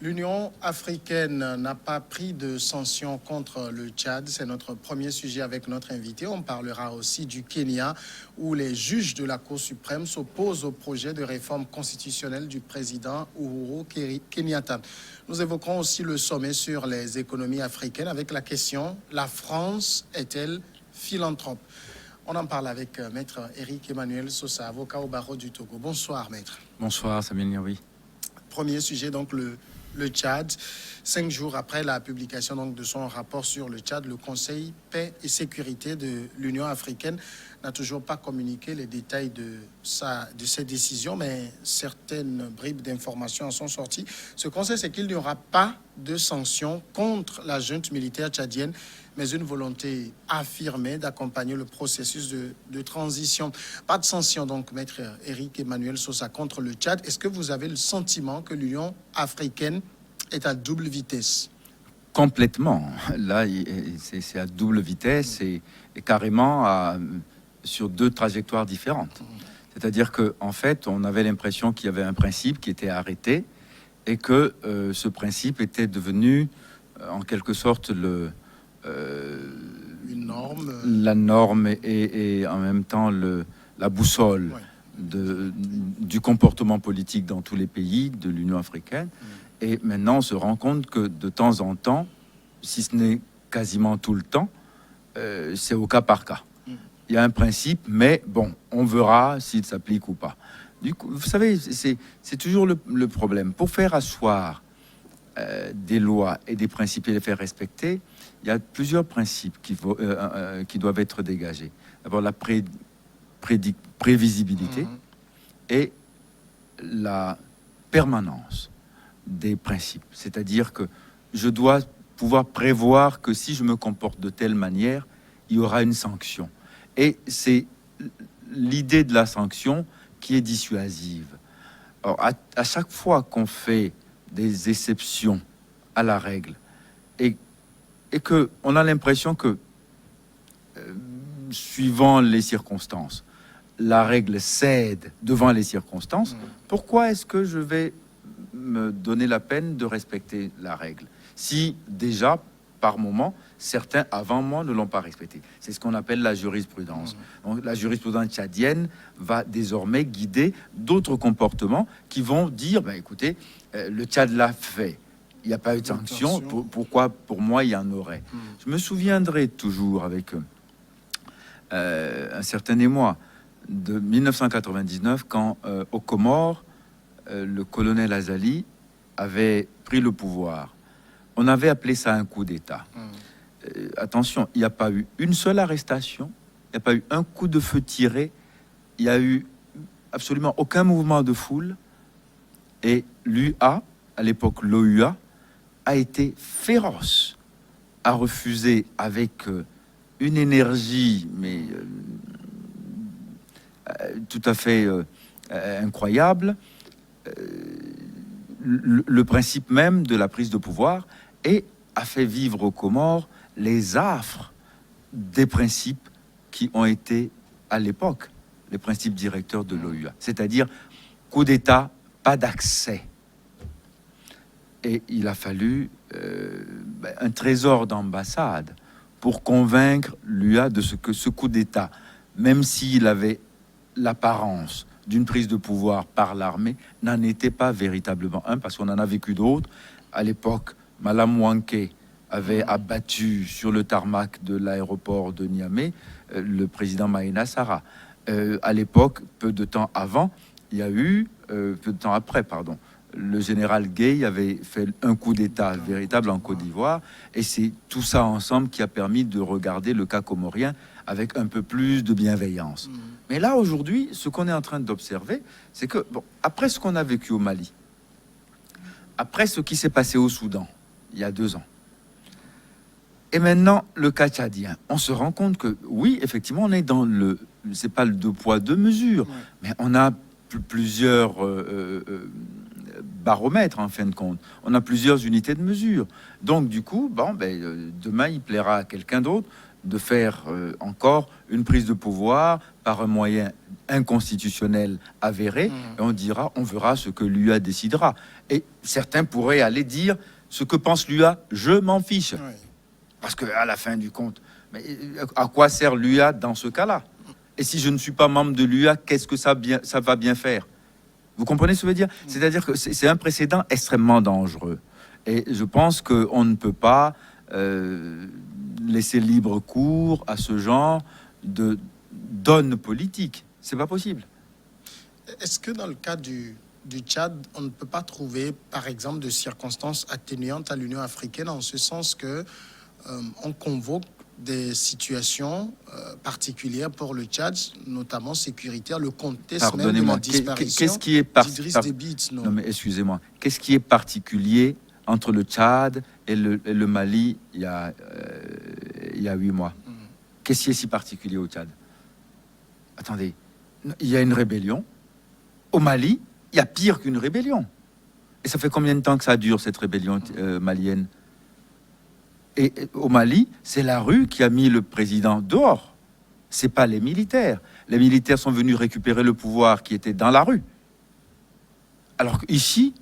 L'Union africaine n'a pas pris de sanctions contre le Tchad. C'est notre premier sujet avec notre invité. On parlera aussi du Kenya, où les juges de la Cour suprême s'opposent au projet de réforme constitutionnelle du président Uhuru Kenyatta. Nous évoquerons aussi le sommet sur les économies africaines avec la question « La France est-elle philanthrope ?» On en parle avec Maître Éric Emmanuel Sosa, avocat au barreau du Togo. Bonsoir, Maître. Bonsoir, Samuel Nioui. Premier sujet, donc le Tchad. 5 jours après la publication donc, de son rapport sur le Tchad, le Conseil paix et sécurité de l'Union africaine n'a toujours pas communiqué les détails de ses décisions, mais certaines bribes d'informations en sont sorties. Ce Conseil, c'est qu'il n'y aura pas de sanctions contre la junte militaire tchadienne, mais une volonté affirmée d'accompagner le processus de transition. Pas de sanctions, donc, Maître Éric Emmanuel Sosa, contre le Tchad. Est-ce que vous avez le sentiment que l'Union africaine est à double vitesse? Complètement. Là, c'est à double vitesse et carrément sur deux trajectoires différentes. C'est-à-dire qu'en fait, on avait l'impression qu'il y avait un principe qui était arrêté et que ce principe était devenu, en quelque sorte, une norme. La norme et en même temps la boussole du comportement politique dans tous les pays de l'Union africaine. Et maintenant, on se rend compte que de temps en temps, si ce n'est quasiment tout le temps, c'est au cas par cas. Il y a un principe, mais bon, on verra s'il s'applique ou pas. Du coup, vous savez, c'est toujours le problème. Pour faire asseoir des lois et des principes et les faire respecter, il y a plusieurs principes qui doivent être dégagés. D'abord, la prévisibilité et la permanence des principes. C'est-à-dire que je dois pouvoir prévoir que si je me comporte de telle manière, il y aura une sanction. Et c'est l'idée de la sanction qui est dissuasive. Alors, à chaque fois qu'on fait des exceptions à la règle et que on a l'impression que, suivant les circonstances, la règle cède devant les circonstances, pourquoi est-ce que je vais me donner la peine de respecter la règle si déjà, par moment, certains avant moi ne l'ont pas respecté? C'est ce qu'on appelle la jurisprudence. Donc, la jurisprudence tchadienne va désormais guider d'autres comportements qui vont dire, ben, écoutez, le Tchad l'a fait, il n'y a pas eu de sanction, pourquoi pour moi il y en aurait? Je me souviendrai toujours avec un certain émoi de 1999 quand aux Comores, le colonel Azali avait pris le pouvoir. On avait appelé ça un coup d'État. Attention, il n'y a pas eu une seule arrestation, il n'y a pas eu un coup de feu tiré, il n'y a eu absolument aucun mouvement de foule. Et l'UA, à l'époque l'OUA, a été féroce, a refusé avec une énergie, mais tout à fait incroyable, le principe même de la prise de pouvoir et a fait vivre aux Comores les affres des principes qui ont été à l'époque les principes directeurs de l'OUA, c'est-à-dire coup d'État, pas d'accès. Et il a fallu un trésor d'ambassade pour convaincre l'UA de ce que ce coup d'État, même s'il avait l'apparence d'une prise de pouvoir par l'armée, n'en était pas véritablement un, parce qu'on en a vécu d'autres. À l'époque, Malam Wanké avait abattu sur le tarmac de l'aéroport de Niamey le président Maïna Sara. À l'époque, peu de temps avant, il y a eu, peu de temps après, pardon, le général Gueye avait fait un coup d'État véritable en Côte d'Ivoire, et c'est tout ça ensemble qui a permis de regarder le cas comorien avec un peu plus de bienveillance. Mais là, aujourd'hui, ce qu'on est en train d'observer, c'est que, bon, après ce qu'on a vécu au Mali, après ce qui s'est passé au Soudan, il y a 2 ans, et maintenant le cas tchadien, on se rend compte que, oui, effectivement, on est dans c'est pas le 2 poids 2 mesures, mais on a plusieurs baromètres, en fin de compte. On a plusieurs unités de mesure. Donc, du coup, bon, demain, il plaira à quelqu'un d'autre de faire encore une prise de pouvoir par un moyen inconstitutionnel avéré, et on verra ce que l'UA décidera. Et certains pourraient aller dire ce que pense l'UA, je m'en fiche. Oui. Parce qu'à la fin du compte, mais à quoi sert l'UA dans ce cas-là? Et si je ne suis pas membre de l'UA, qu'est-ce que ça va bien faire? Vous comprenez ce que je veux dire? C'est-à-dire que c'est un précédent extrêmement dangereux. Et je pense qu'on ne peut pas laisser libre cours à ce genre de donne politique. C'est pas possible. Est-ce que dans le cas du Tchad, on ne peut pas trouver, par exemple, de circonstances atténuantes à l'Union africaine, en ce sens que on convoque des situations particulières pour le Tchad, notamment sécuritaire, le contexte même de la disparition qu'est-ce qui est d'Idriss Déby Itno. Non mais excusez-moi, qu'est-ce qui est particulier entre le Tchad et le Mali il y a 8 mois? Qu'est-ce qui est si particulier au Tchad? Attendez, il y a une rébellion. Au Mali, il y a pire qu'une rébellion. Et ça fait combien de temps que ça dure, cette rébellion malienne? Et au Mali, c'est la rue qui a mis le président dehors. C'est pas les militaires. Les militaires sont venus récupérer le pouvoir qui était dans la rue. Alors qu'ici,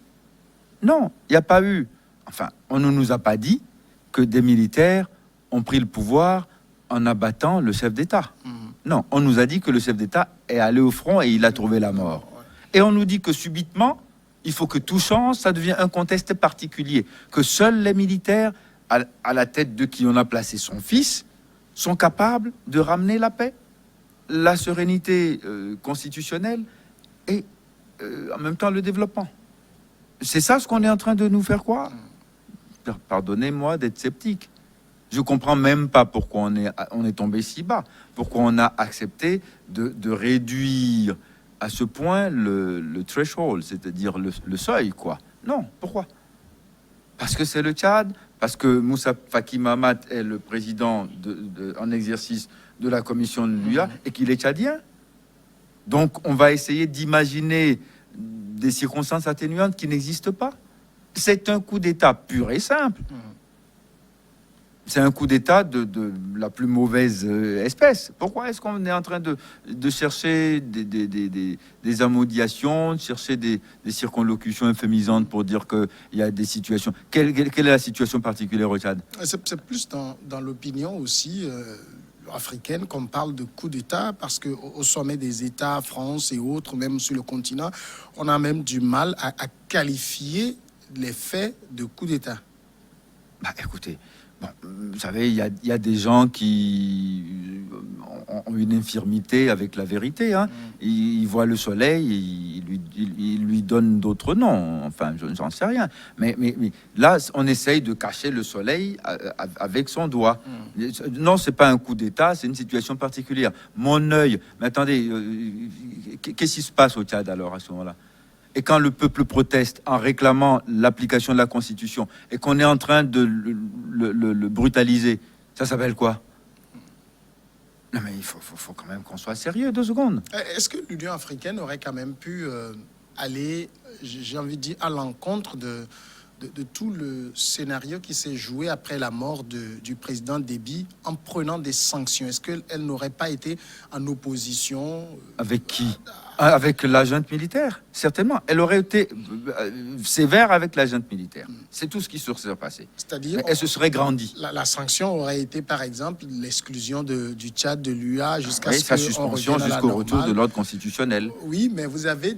non, il n'y a pas eu... Enfin, on ne nous a pas dit que des militaires ont pris le pouvoir en abattant le chef d'État. Non, on nous a dit que le chef d'État est allé au front et il a trouvé la mort. Et on nous dit que subitement, il faut que tout change, ça devient un contexte particulier, que seuls les militaires, à la tête de qui on a placé son fils, sont capables de ramener la paix, la sérénité constitutionnelle et en même temps le développement. C'est ça ce qu'on est en train de nous faire croire. Pardonnez-moi d'être sceptique. Je comprends même pas pourquoi on est tombé si bas, pourquoi on a accepté de réduire à ce point le threshold, c'est-à-dire le seuil, quoi. Non, pourquoi? Parce que c'est le Tchad, parce que Moussa Faki Mahamat est le président en exercice de la commission de l'UA et qu'il est tchadien. Donc on va essayer d'imaginer des circonstances atténuantes qui n'existent pas. C'est un coup d'État pur et simple. C'est un coup d'État de la plus mauvaise espèce. Pourquoi est-ce qu'on est en train de chercher des amodiations, de chercher des circonlocutions euphémisantes pour dire qu'il y a des situations? Quelle est la situation particulière au Tchad? C'est plus dans l'opinion aussi africaine qu'on parle de coup d'État, parce qu'au sommet des États, France et autres, même sur le continent, on a même du mal à qualifier les faits de coup d'État. Bah, écoutez... Bon, vous savez, il y a des gens qui ont une infirmité avec la vérité. Hein. Ils voient le soleil, ils lui donnent d'autres noms. Enfin, je n'en sais rien. Mais là, on essaye de cacher le soleil avec son doigt. Non, c'est pas un coup d'État, c'est une situation particulière. Mon œil... Mais attendez, qu'est-ce qui se passe au Tchad alors à ce moment-là? Et quand le peuple proteste en réclamant l'application de la Constitution et qu'on est en train de le brutaliser, ça s'appelle quoi? Non mais il faut quand même qu'on soit sérieux 2 secondes. Est-ce que l'Union africaine aurait quand même pu aller, j'ai envie de dire, à l'encontre de tout le scénario qui s'est joué après la mort du président Déby en prenant des sanctions? Est-ce qu'elle n'aurait pas été en opposition avec qui? Avec la junte militaire, certainement. Elle aurait été sévère avec la junte militaire. C'est tout ce qui se serait passé. C'est-à-dire, elle se serait grandie. La sanction aurait été, par exemple, l'exclusion du Tchad, de l'UA, jusqu'à ce sa suspension jusqu'au retour de l'ordre constitutionnel. Oui, mais vous avez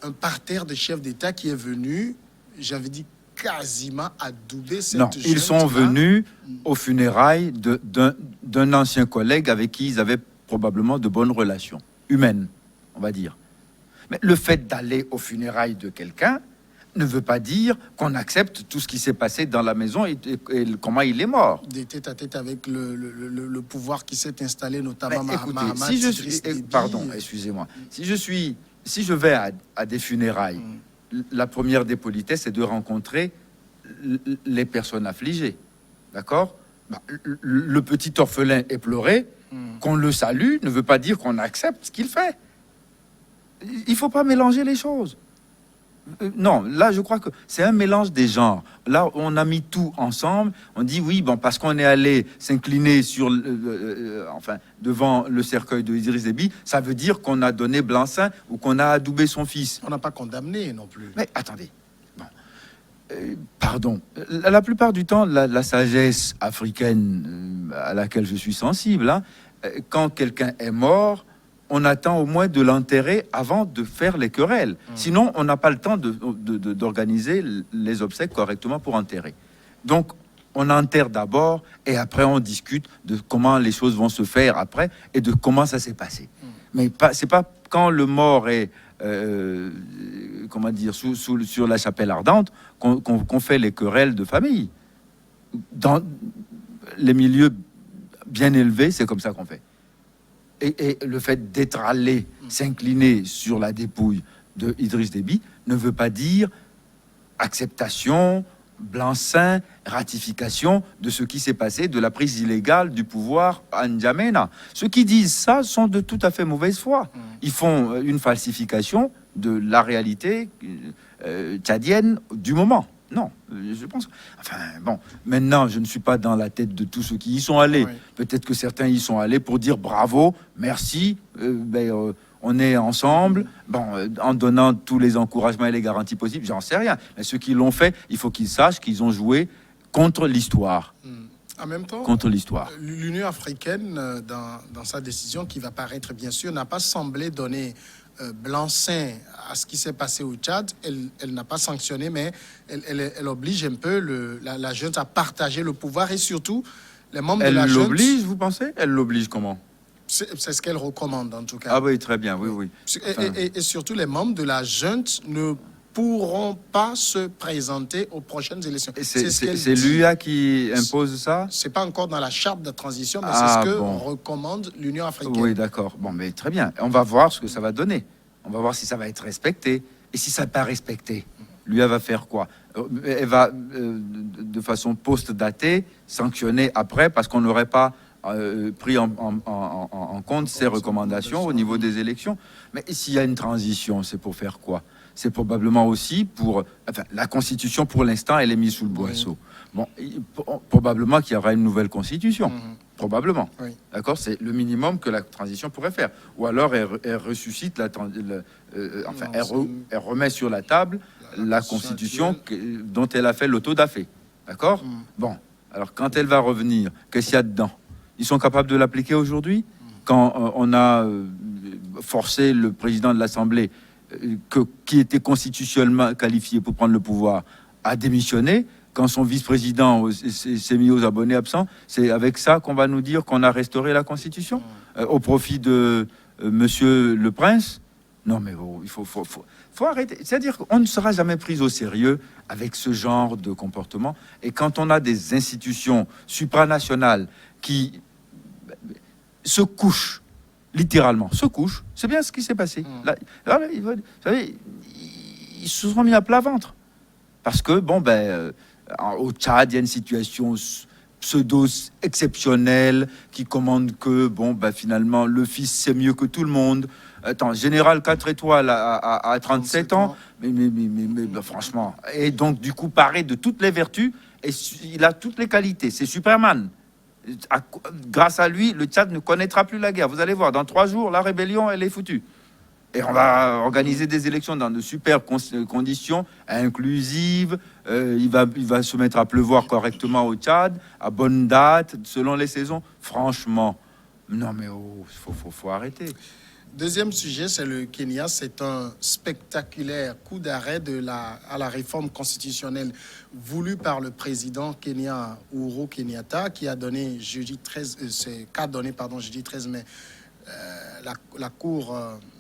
un parterre de chefs d'État qui est venu, j'avais dit, quasiment adouber cette junte. Non, ils sont venus aux funérailles d'un ancien collègue avec qui ils avaient probablement de bonnes relations humaines, on va dire. Mais le fait d'aller aux funérailles de quelqu'un ne veut pas dire qu'on accepte tout ce qui s'est passé dans la maison et comment il est mort. Des tête-à-tête avec le pouvoir qui s'est installé, notamment Mahamat. Si je suis, pardon, excusez-moi. Si je vais à des funérailles, la première des politesses, c'est de rencontrer les personnes affligées. D'accord? Le petit orphelin éploré, qu'on le salue, ne veut pas dire qu'on accepte ce qu'il fait. Il ne faut pas mélanger les choses. Non, là, je crois que c'est un mélange des genres. Là, on a mis tout ensemble. On dit oui, bon, parce qu'on est allé s'incliner devant le cercueil de Idriss Déby, ça veut dire qu'on a donné blanc-seing ou qu'on a adoubé son fils. On n'a pas condamné non plus. Mais attendez. Bon. Pardon. La plupart du temps, la sagesse africaine à laquelle je suis sensible, hein, quand quelqu'un est mort, on attend au moins de l'enterrer avant de faire les querelles. Sinon, on n'a pas le temps d'organiser les obsèques correctement pour enterrer. Donc, on enterre d'abord et après on discute de comment les choses vont se faire après et de comment ça s'est passé. Mais c'est pas quand le mort est comment dire sur la chapelle ardente qu'on fait les querelles de famille. Dans les milieux bien élevés, c'est comme ça qu'on fait. Et le fait d'être allé s'incliner sur la dépouille de Idriss Déby ne veut pas dire acceptation, blanc-seing, ratification de ce qui s'est passé, de la prise illégale du pouvoir à N'Djamena. Ceux qui disent ça sont de tout à fait mauvaise foi. Ils font une falsification de la réalité tchadienne du moment. Non, je pense. Enfin, bon, maintenant, je ne suis pas dans la tête de tous ceux qui y sont allés. Oui. Peut-être que certains y sont allés pour dire bravo, merci, on est ensemble, bon, en donnant tous les encouragements et les garanties possibles, j'en sais rien. Mais ceux qui l'ont fait, il faut qu'ils sachent qu'ils ont joué contre l'histoire. En même temps, contre l'histoire. L'Union africaine, dans sa décision qui va paraître bien sûr, n'a pas semblé donner blanc-seing à ce qui s'est passé au Tchad. Elle n'a pas sanctionné, mais elle oblige un peu la junte à partager le pouvoir et surtout les membres de la junte. Elle l'oblige, vous pensez? Elle l'oblige comment? C'est ce qu'elle recommande en tout cas. Ah oui, très bien, oui. Enfin... Et surtout les membres de la junte ne pourront pas se présenter aux prochaines élections. C'est l'UA qui impose ça? C'est pas encore dans la charte de transition, mais c'est ce que recommande l'Union africaine. Oui, d'accord. Bon, mais très bien. On va voir ce que ça va donner. On va voir si ça va être respecté. Et si ça n'est pas respecté, l'UA va faire quoi? Elle va, de façon post-datée, sanctionner après parce qu'on n'aurait pas pris en compte ces recommandations au niveau des élections. Mais s'il y a une transition, c'est pour faire quoi? C'est probablement aussi pour... Enfin, la Constitution, pour l'instant, elle est mise sous le boisseau. Bon, probablement qu'il y aura une nouvelle Constitution. Probablement. Oui. D'accord? C'est le minimum que la transition pourrait faire. Ou alors, elle ressuscite, elle remet sur la table la Constitution dont elle a fait l'auto-da-fé. D'accord? Bon, alors quand elle va revenir, qu'est-ce qu'il y a dedans? Ils sont capables de l'appliquer aujourd'hui? Quand on a forcé le président de l'Assemblée qui était constitutionnellement qualifié pour prendre le pouvoir, à démissionner, quand son vice-président s'est mis aux abonnés absents, c'est avec ça qu'on va nous dire qu'on a restauré la Constitution au profit de Monsieur le Prince? Non, mais il faut arrêter. C'est-à-dire qu'on ne sera jamais pris au sérieux avec ce genre de comportement. Et quand on a des institutions supranationales qui se couchent, littéralement, se couchent. C'est bien ce qui s'est passé. Là, vous savez, ils se sont mis à plat ventre. Parce que, au Tchad, il y a une situation pseudo-exceptionnelle qui commande que, finalement, le fils, c'est mieux que tout le monde. Attends, général 4 étoiles à 37 ans, mais franchement. Et donc, du coup, paré de toutes les vertus, et il a toutes les qualités. C'est Superman. Grâce à lui, le Tchad ne connaîtra plus la guerre. Vous allez voir, dans 3 jours, la rébellion, elle est foutue. Et on va organiser des élections dans de super conditions, inclusives. Il va se mettre à pleuvoir correctement au Tchad, à bonne date, selon les saisons. Franchement, non mais faut arrêter. Deuxième sujet, c'est le Kenya. C'est un spectaculaire coup d'arrêt à la réforme constitutionnelle voulue par le président kenyan Uhuru Kenyatta, qui a donné jeudi 13 mai la Cour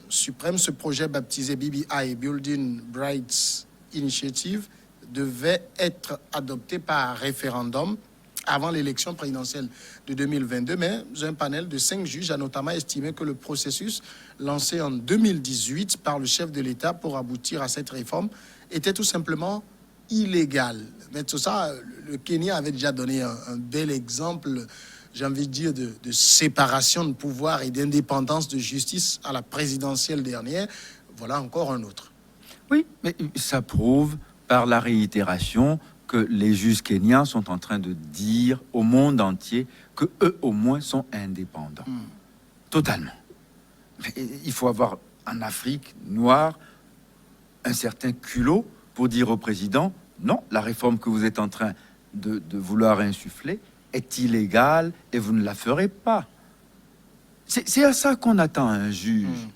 suprême. Ce projet baptisé BBI, Building Brights Initiative, devait être adopté par référendum avant l'élection présidentielle de 2022, mais un panel de 5 juges a notamment estimé que le processus lancé en 2018 par le chef de l'État pour aboutir à cette réforme était tout simplement illégal. Mais tout ça, le Kenya avait déjà donné un bel exemple, j'ai envie de dire, de séparation de pouvoir et d'indépendance de justice à la présidentielle dernière. Voilà encore un autre. Oui, mais ça prouve par la réitération que les juges kenyans sont en train de dire au monde entier que eux au moins sont indépendants. Totalement. Mais il faut avoir en Afrique noire un certain culot pour dire au président non, la réforme que vous êtes en train de vouloir insuffler est illégale et vous ne la ferez pas. C'est à ça qu'on attend un juge.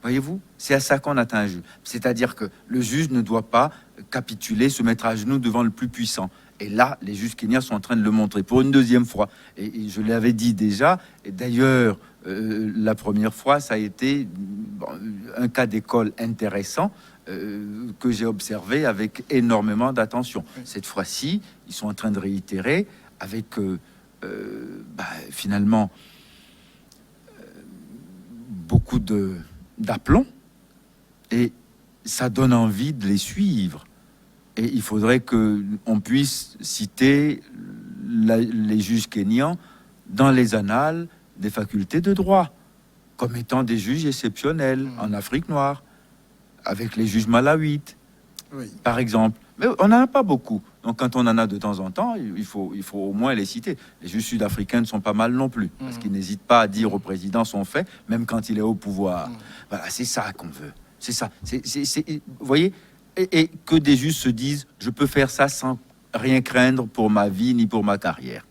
Voyez-vous, c'est à ça qu'on attend un juge. C'est-à-dire que le juge ne doit pas capituler, se mettre à genoux devant le plus puissant. Et là, les juges kenyans sont en train de le montrer pour une deuxième fois. Et je l'avais dit déjà, et d'ailleurs, la première fois, ça a été un cas d'école intéressant que j'ai observé avec énormément d'attention. Cette fois-ci, ils sont en train de réitérer avec finalement beaucoup d'aplomb, et ça donne envie de les suivre. Et il faudrait qu'on puisse citer les juges kenyans dans les annales des facultés de droit, comme étant des juges exceptionnels en Afrique noire, avec les juges malawites, par exemple. Mais on n'en a pas beaucoup. Donc quand on en a de temps en temps, il faut au moins les citer. Les juges sud-africains ne sont pas mal non plus, parce qu'ils n'hésitent pas à dire au président son fait, même quand il est au pouvoir. Voilà, c'est ça qu'on veut. C'est ça. Vous voyez, et que des juges se disent, je peux faire ça sans rien craindre pour ma vie ni pour ma carrière.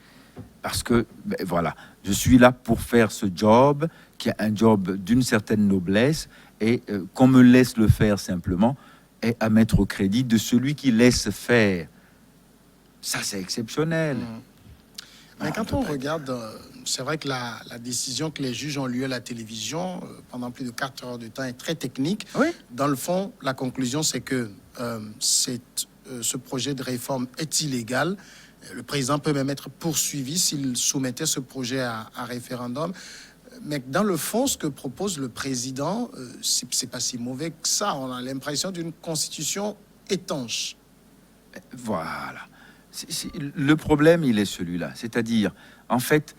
Parce que, voilà, je suis là pour faire ce job, qui est un job d'une certaine noblesse, et qu'on me laisse le faire simplement, est à mettre au crédit de celui qui laisse faire. Ça, c'est exceptionnel. Mais quand on regarde, c'est vrai que la décision que les juges ont lieu à la télévision pendant plus de 4 heures de temps est très technique. Oui. Dans le fond, la conclusion, c'est que ce projet de réforme est illégal. Le président peut même être poursuivi s'il soumettait ce projet à référendum. Mais dans le fond, ce que propose le président, c'est pas si mauvais que ça. On a l'impression d'une constitution étanche. Voilà. Le problème, il est celui-là. C'est-à-dire, en fait,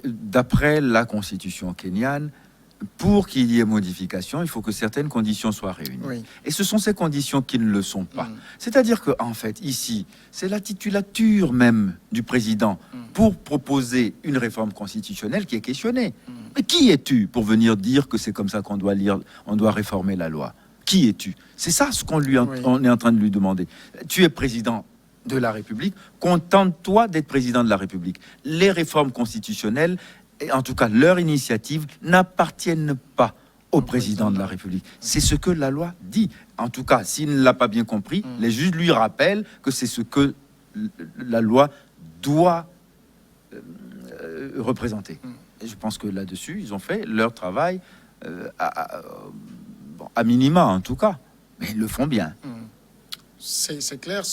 d'après la constitution kenyane, pour qu'il y ait modification, il faut que certaines conditions soient réunies. Oui. Et ce sont ces conditions qui ne le sont pas. C'est-à-dire que, en fait, ici, c'est la titulature même du président pour proposer une réforme constitutionnelle qui est questionnée. Mais qui es-tu pour venir dire que c'est comme ça qu'on doit on doit réformer la loi? Qui es-tu? C'est ça ce qu'on on est en train de lui demander. Tu es président de la République, contente-toi d'être président de la République. Les réformes constitutionnelles, et en tout cas leur initiative, n'appartiennent pas au président de la République. C'est ce que la loi dit. En tout cas, s'il ne l'a pas bien compris, les juges lui rappellent que c'est ce que la loi doit représenter. Et je pense que là-dessus, ils ont fait leur travail à minima, en tout cas. Mais ils le font bien. C'est clair,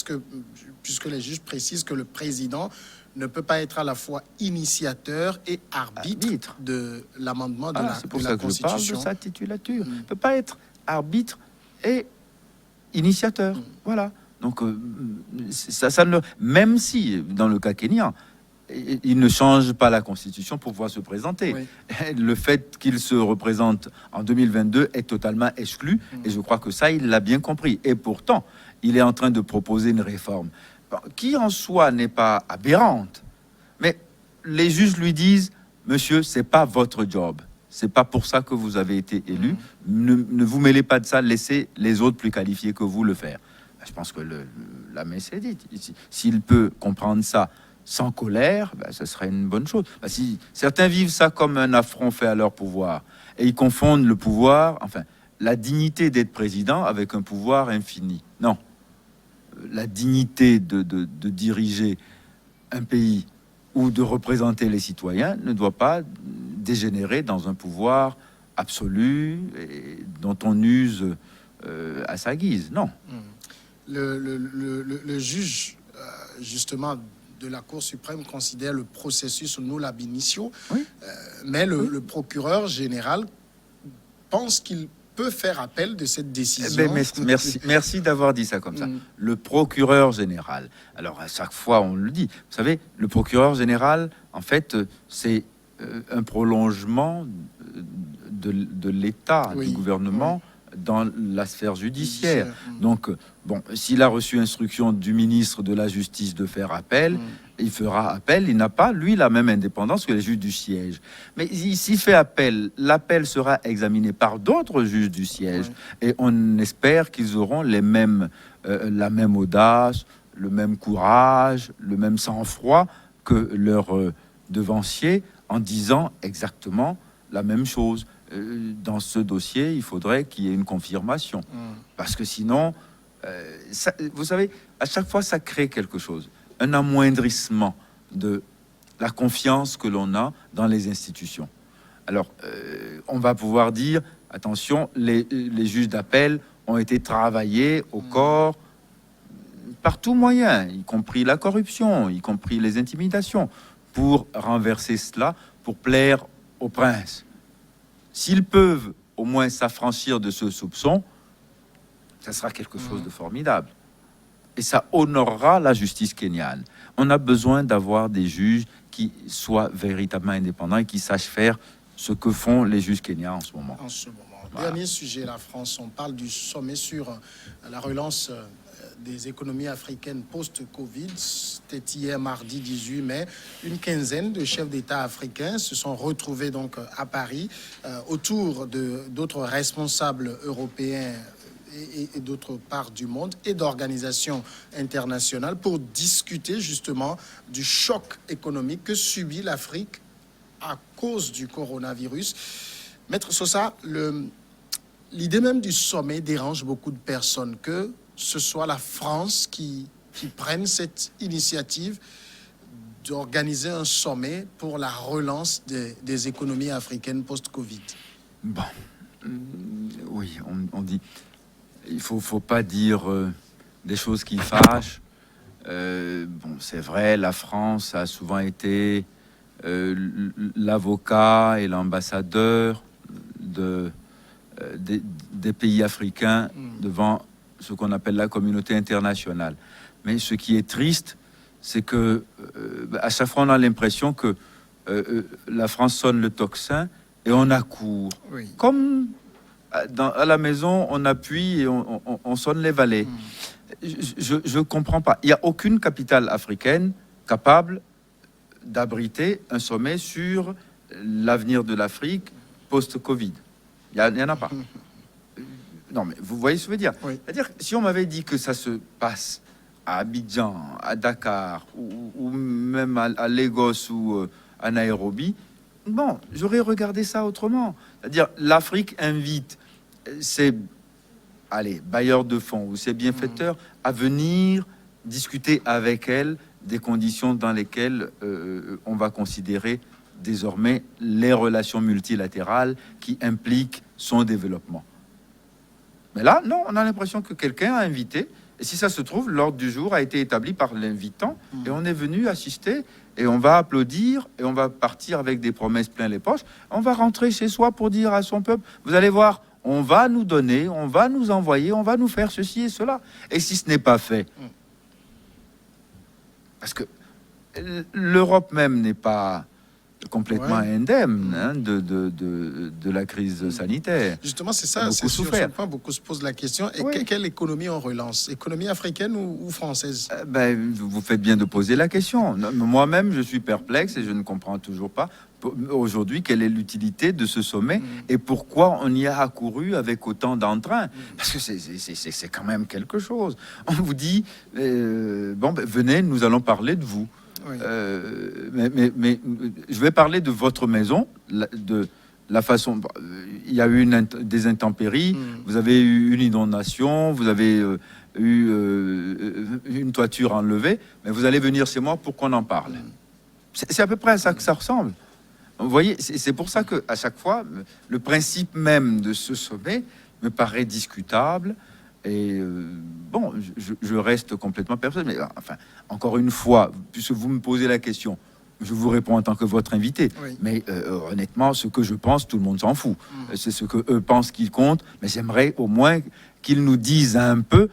puisque les juges précisent que le président ne peut pas être à la fois initiateur et arbitre de l'amendement de la Constitution. C'est pour ça que je parle de sa titulature. Il ne peut pas être arbitre et initiateur. Voilà. Donc, même si, dans le cas kenyan, il ne change pas la Constitution pour pouvoir se présenter. Le fait qu'il se représente en 2022 est totalement exclu, et je crois que ça, il l'a bien compris. Et pourtant, il est en train de proposer une réforme qui, en soi, n'est pas aberrante. Mais les juges lui disent, monsieur, c'est pas votre job. C'est pas pour ça que vous avez été élu. Ne vous mêlez pas de ça, laissez les autres plus qualifiés que vous le faire. Je pense que la messe est dite. S'il peut comprendre ça sans colère, ce serait une bonne chose. Si certains vivent ça comme un affront fait à leur pouvoir, et ils confondent le pouvoir, enfin, la dignité d'être président avec un pouvoir infini. Non. La dignité de diriger un pays ou de représenter les citoyens ne doit pas dégénérer dans un pouvoir absolu et dont on use à sa guise. Non. Le juge, justement, de la Cour suprême considère le processus null ab initio, mais le procureur général pense qu'il peut faire appel de cette décision. Merci d'avoir dit ça comme ça. Le procureur général. Alors, à chaque fois, on le dit. Vous savez, le procureur général, en fait, c'est un prolongement de l'État, du gouvernement dans la sphère judiciaire. Donc, bon, s'il a reçu instruction du ministre de la Justice de faire appel, il fera appel. Il n'a pas, lui, la même indépendance que les juges du siège. Mais s'il fait appel, l'appel sera examiné par d'autres juges du siège. Et on espère qu'ils auront la même audace, le même courage, le même sang-froid que leurs devanciers en disant exactement la même chose. Dans ce dossier, il faudrait qu'il y ait une confirmation. Parce que sinon, vous savez, à chaque fois, ça crée quelque chose. Un amoindrissement de la confiance que l'on a dans les institutions. Alors, on va pouvoir dire, attention, les juges d'appel ont été travaillés au corps par tout moyen, y compris la corruption, y compris les intimidations, pour renverser cela, pour plaire au prince. S'ils peuvent au moins s'affranchir de ce soupçon, ça sera quelque chose de formidable. Et ça honorera la justice kenyane. On a besoin d'avoir des juges qui soient véritablement indépendants et qui sachent faire ce que font les juges kenyans en ce moment. Voilà. Dernier sujet, la France. On parle du sommet sur la relance des économies africaines post-Covid. C'était hier, mardi 18 mai. Une quinzaine de chefs d'État africains se sont retrouvés donc à Paris autour d'autres responsables européens et d'autres parts du monde et d'organisations internationales pour discuter justement du choc économique que subit l'Afrique à cause du coronavirus. Maître Sosa, l'idée même du sommet dérange beaucoup de personnes, que ce soit la France qui prenne cette initiative d'organiser un sommet pour la relance des économies africaines post-Covid. Bon, oui, on dit, il faut pas dire des choses qui fâchent. Bon, c'est vrai, la France a souvent été l'avocat et l'ambassadeur des pays africains devant ce qu'on appelle la communauté internationale. Mais ce qui est triste, c'est que à chaque fois on a l'impression que la France sonne le tocsin et on accourt. Oui. Comme à la maison, on appuie et on sonne les valets. Je ne comprends pas. Il n'y a aucune capitale africaine capable d'abriter un sommet sur l'avenir de l'Afrique post-Covid. Il n'y en a pas. Non, mais vous voyez ce que je veux dire. Oui. C'est-à-dire, si on m'avait dit que ça se passe à Abidjan, à Dakar, ou même à Lagos ou à Nairobi, bon, j'aurais regardé ça autrement. C'est-à-dire, l'Afrique invite ses bailleurs de fonds ou ses bienfaiteurs à venir discuter avec elle des conditions dans lesquelles on va considérer désormais les relations multilatérales qui impliquent son développement. Mais là, non, on a l'impression que quelqu'un a invité, et si ça se trouve, l'ordre du jour a été établi par l'invitant, et on est venu assister, et on va applaudir, et on va partir avec des promesses plein les poches, on va rentrer chez soi pour dire à son peuple, vous allez voir, on va nous donner, on va nous envoyer, on va nous faire ceci et cela. Et si ce n'est pas fait, parce que l'Europe même n'est pas complètement indemne de la crise sanitaire. Justement, c'est ça, c'est sur ce point, beaucoup se posent la question. Et quelle économie on relance? Économie africaine ou française? Vous faites bien de poser la question. Moi-même, je suis perplexe et je ne comprends toujours pas aujourd'hui quelle est l'utilité de ce sommet et pourquoi on y a accouru avec autant d'entrain. Parce que c'est quand même quelque chose. On vous dit, venez, nous allons parler de vous. Oui. Mais je vais parler de votre maison, de la façon. Il y a eu des intempéries, vous avez eu une inondation, vous avez eu une toiture enlevée, mais vous allez venir chez moi pour qu'on en parle. C'est à peu près à ça que ça ressemble. Vous voyez, c'est pour ça que à chaque fois, le principe même de ce sommet me paraît discutable. Et je reste complètement perplexe. Mais enfin, encore une fois, puisque vous me posez la question, je vous réponds en tant que votre invité. Oui. Mais honnêtement, ce que je pense, tout le monde s'en fout. C'est ce que eux pensent qu'ils comptent. Mais j'aimerais au moins qu'ils nous disent un peu,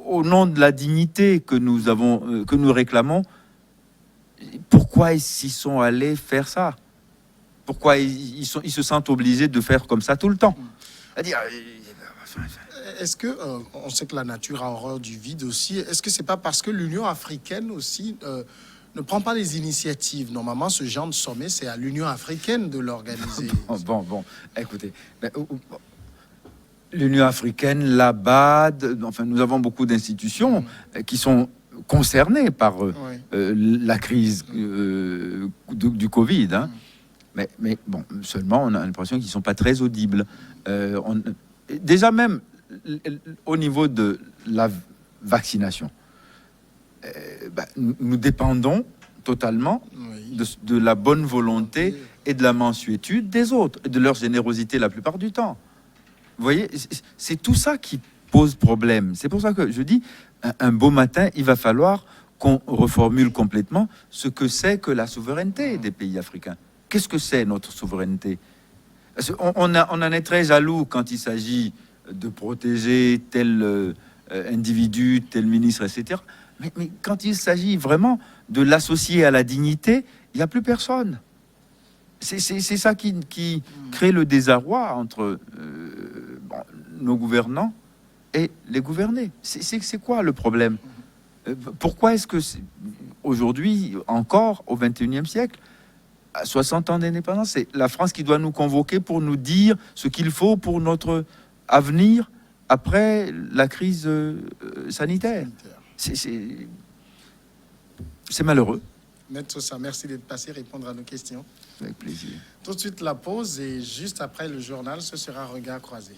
au nom de la dignité que nous avons, que nous réclamons, pourquoi ils s'y sont allés faire ça. Pourquoi ils se sentent obligés de faire comme ça tout le temps. C'est-à-dire, Est-ce que, on sait que la nature a horreur du vide aussi, est-ce que c'est pas parce que l'Union africaine aussi ne prend pas les initiatives? Normalement, ce genre de sommet, c'est à l'Union africaine de l'organiser. Bon, écoutez, l'Union africaine, la BAD, enfin, nous avons beaucoup d'institutions qui sont concernées par la crise du Covid. Hein. Mais bon, seulement, on a l'impression qu'ils ne sont pas très audibles. Déjà même, au niveau de la vaccination, nous dépendons totalement de la bonne volonté et de la mansuétude des autres, et de leur générosité la plupart du temps. Vous voyez, c'est tout ça qui pose problème. C'est pour ça que je dis, un beau matin, il va falloir qu'on reformule complètement ce que c'est que la souveraineté des pays africains. Qu'est-ce que c'est notre souveraineté? On en est très jaloux quand il s'agit de protéger tel individu, tel ministre, etc. Mais quand il s'agit vraiment de l'associer à la dignité, il n'y a plus personne. C'est ça qui crée le désarroi entre nos gouvernants et les gouvernés. C'est quoi le problème? Pourquoi est-ce que aujourd'hui, encore au XXIe siècle, à 60 ans d'indépendance, c'est la France qui doit nous convoquer pour nous dire ce qu'il faut pour notre avenir après la crise sanitaire? C'est malheureux. Maître Sosa, merci d'être passé répondre à nos questions. Avec plaisir. Tout de suite la pause et juste après le journal, ce sera Regard croisé.